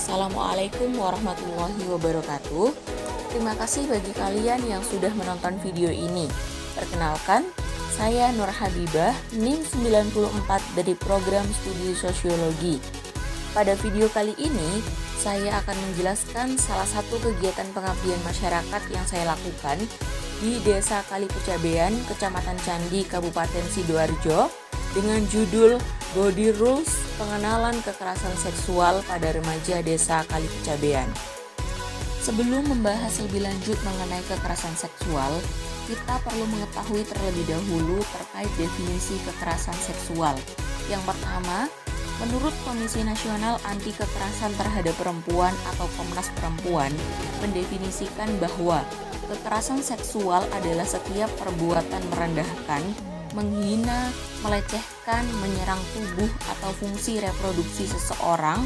Assalamualaikum warahmatullahi wabarakatuh. Terima kasih bagi kalian yang sudah menonton video ini. Perkenalkan, saya Nur Habibah, NIM 94 dari program studi sosiologi. Pada video kali ini, saya akan menjelaskan salah satu kegiatan pengabdian masyarakat yang saya lakukan di Desa Kalipecabean, Kecamatan Candi, Kabupaten Sidoarjo, dengan judul Body Rules Pengenalan Kekerasan Seksual pada Remaja Desa Kalipecabean. Sebelum membahas lebih lanjut mengenai kekerasan seksual, kita perlu mengetahui terlebih dahulu terkait definisi kekerasan seksual. Yang pertama, menurut Komisi Nasional Anti Kekerasan Terhadap Perempuan atau Komnas Perempuan, mendefinisikan bahwa kekerasan seksual adalah setiap perbuatan merendahkan, menghina, melecehkan, menyerang tubuh atau fungsi reproduksi seseorang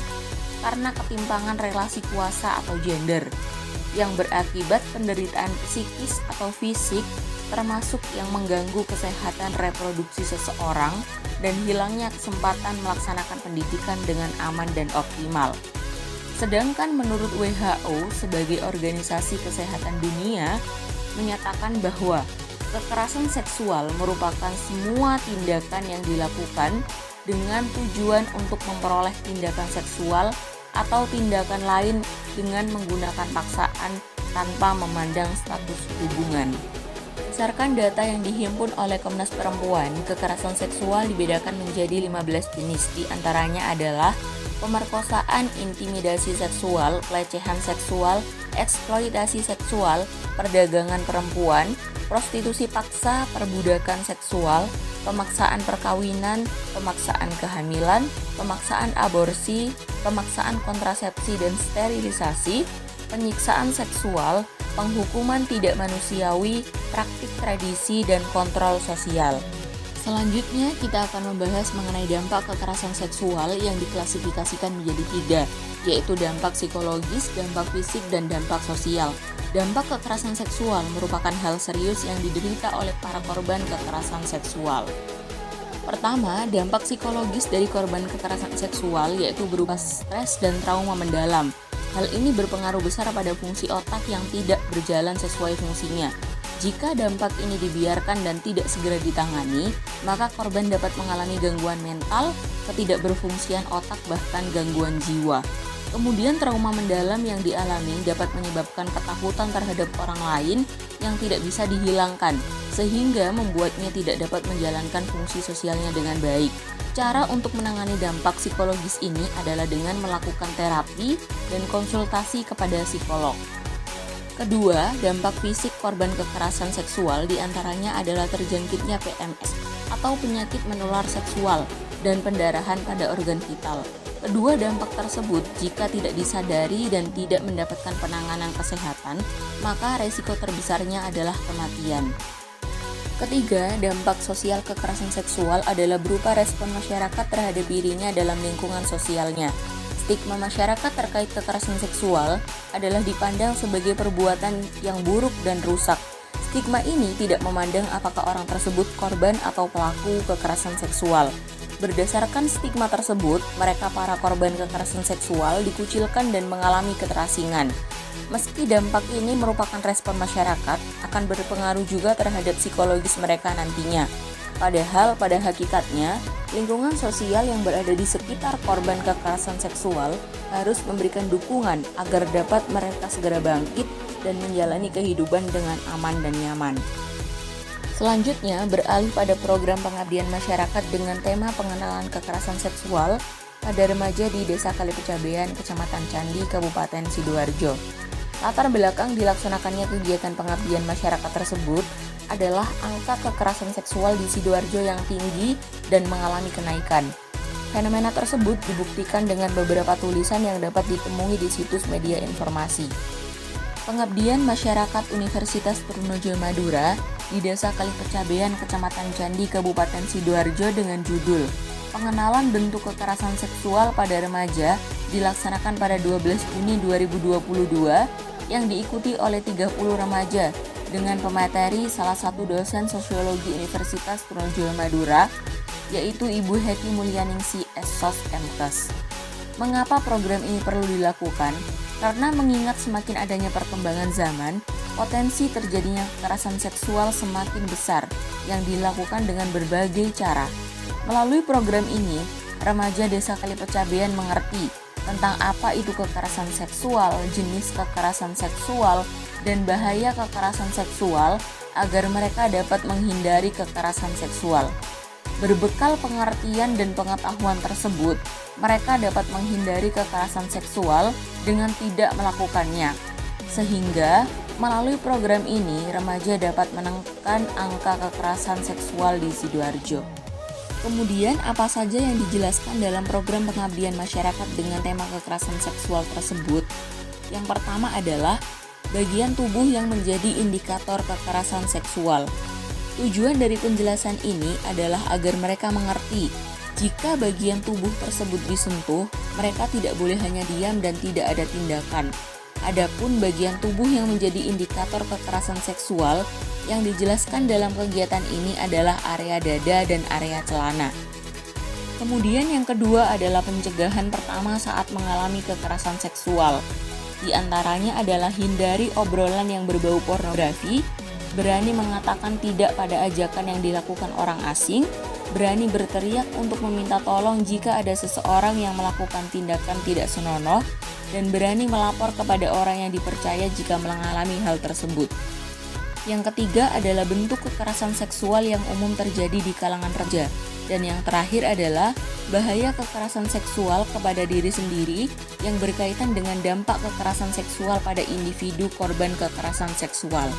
karena ketimpangan relasi kuasa atau gender yang berakibat penderitaan psikis atau fisik, termasuk yang mengganggu kesehatan reproduksi seseorang dan hilangnya kesempatan melaksanakan pendidikan dengan aman dan optimal. Sedangkan menurut WHO sebagai organisasi kesehatan dunia menyatakan bahwa kekerasan seksual merupakan semua tindakan yang dilakukan dengan tujuan untuk memperoleh tindakan seksual atau tindakan lain dengan menggunakan paksaan tanpa memandang status hubungan. Berdasarkan data yang dihimpun oleh Komnas Perempuan, kekerasan seksual dibedakan menjadi 15 jenis, diantaranya adalah pemerkosaan, intimidasi seksual, pelecehan seksual, eksploitasi seksual, perdagangan perempuan, prostitusi paksa, perbudakan seksual, pemaksaan perkawinan, pemaksaan kehamilan, pemaksaan aborsi, pemaksaan kontrasepsi dan sterilisasi, penyiksaan seksual, penghukuman tidak manusiawi, praktik tradisi, dan kontrol sosial. Selanjutnya kita akan membahas mengenai dampak kekerasan seksual yang diklasifikasikan menjadi 3, yaitu dampak psikologis, dampak fisik, dan dampak sosial. Dampak kekerasan seksual merupakan hal serius yang diderita oleh para korban kekerasan seksual. Pertama, dampak psikologis dari korban kekerasan seksual yaitu berupa stres dan trauma mendalam. Hal ini berpengaruh besar pada fungsi otak yang tidak berjalan sesuai fungsinya. Jika dampak ini dibiarkan dan tidak segera ditangani, maka korban dapat mengalami gangguan mental, ketidakberfungsian otak, bahkan gangguan jiwa. Kemudian trauma mendalam yang dialami dapat menyebabkan ketakutan terhadap orang lain yang tidak bisa dihilangkan, sehingga membuatnya tidak dapat menjalankan fungsi sosialnya dengan baik. Cara untuk menangani dampak psikologis ini adalah dengan melakukan terapi dan konsultasi kepada psikolog. Kedua, dampak fisik korban kekerasan seksual diantaranya adalah terjangkitnya PMS atau penyakit menular seksual dan pendarahan pada organ vital. Kedua dampak tersebut jika tidak disadari dan tidak mendapatkan penanganan kesehatan, maka resiko terbesarnya adalah kematian. Ketiga, dampak sosial kekerasan seksual adalah berupa respon masyarakat terhadap dirinya dalam lingkungan sosialnya. Stigma masyarakat terkait kekerasan seksual adalah dipandang sebagai perbuatan yang buruk dan rusak. Stigma ini tidak memandang apakah orang tersebut korban atau pelaku kekerasan seksual. Berdasarkan stigma tersebut, mereka para korban kekerasan seksual dikucilkan dan mengalami keterasingan. Meski dampak ini merupakan respon masyarakat, akan berpengaruh juga terhadap psikologis mereka nantinya. Padahal pada hakikatnya, lingkungan sosial yang berada di sekitar korban kekerasan seksual harus memberikan dukungan agar dapat mereka segera bangkit dan menjalani kehidupan dengan aman dan nyaman. Selanjutnya, beralih pada program pengabdian masyarakat dengan tema pengenalan kekerasan seksual pada remaja di Desa Kalipecabean, Kecamatan Candi, Kabupaten Sidoarjo. Latar belakang dilaksanakannya kegiatan pengabdian masyarakat tersebut adalah angka kekerasan seksual di Sidoarjo yang tinggi dan mengalami kenaikan. Fenomena tersebut dibuktikan dengan beberapa tulisan yang dapat ditemui di situs media informasi. Pengabdian masyarakat Universitas Trunojo Madura di Desa Kalipecabean, Kecamatan Candi, Kabupaten Sidoarjo dengan judul Pengenalan Bentuk Kekerasan Seksual pada Remaja dilaksanakan pada 12 Juni 2022 yang diikuti oleh 30 remaja dengan pemateri salah satu dosen sosiologi Universitas Trunojo Madura, yaitu Ibu Heti Mulyaningsi SSOS MKes. Mengapa program ini perlu dilakukan? Karena mengingat semakin adanya perkembangan zaman, potensi terjadinya kekerasan seksual semakin besar yang dilakukan dengan berbagai cara. Melalui program ini, remaja Desa Kalipecabean mengerti tentang apa itu kekerasan seksual, jenis kekerasan seksual, dan bahaya kekerasan seksual agar mereka dapat menghindari kekerasan seksual. Berbekal pengertian dan pengetahuan tersebut, mereka dapat menghindari kekerasan seksual dengan tidak melakukannya. Sehingga, melalui program ini, remaja dapat menekan angka kekerasan seksual di Sidoarjo. Kemudian, apa saja yang dijelaskan dalam program pengabdian masyarakat dengan tema kekerasan seksual tersebut? Yang pertama adalah bagian tubuh yang menjadi indikator kekerasan seksual. Tujuan dari penjelasan ini adalah agar mereka mengerti jika bagian tubuh tersebut disentuh, mereka tidak boleh hanya diam dan tidak ada tindakan. Adapun bagian tubuh yang menjadi indikator kekerasan seksual yang dijelaskan dalam kegiatan ini adalah area dada dan area celana. Kemudian yang kedua adalah pencegahan pertama saat mengalami kekerasan seksual. Di antaranya adalah hindari obrolan yang berbau pornografi, berani mengatakan tidak pada ajakan yang dilakukan orang asing, berani berteriak untuk meminta tolong jika ada seseorang yang melakukan tindakan tidak senonoh, dan berani melapor kepada orang yang dipercaya jika mengalami hal tersebut. Yang ketiga adalah bentuk kekerasan seksual yang umum terjadi di kalangan remaja. Dan yang terakhir adalah bahaya kekerasan seksual kepada diri sendiri yang berkaitan dengan dampak kekerasan seksual pada individu korban kekerasan seksual.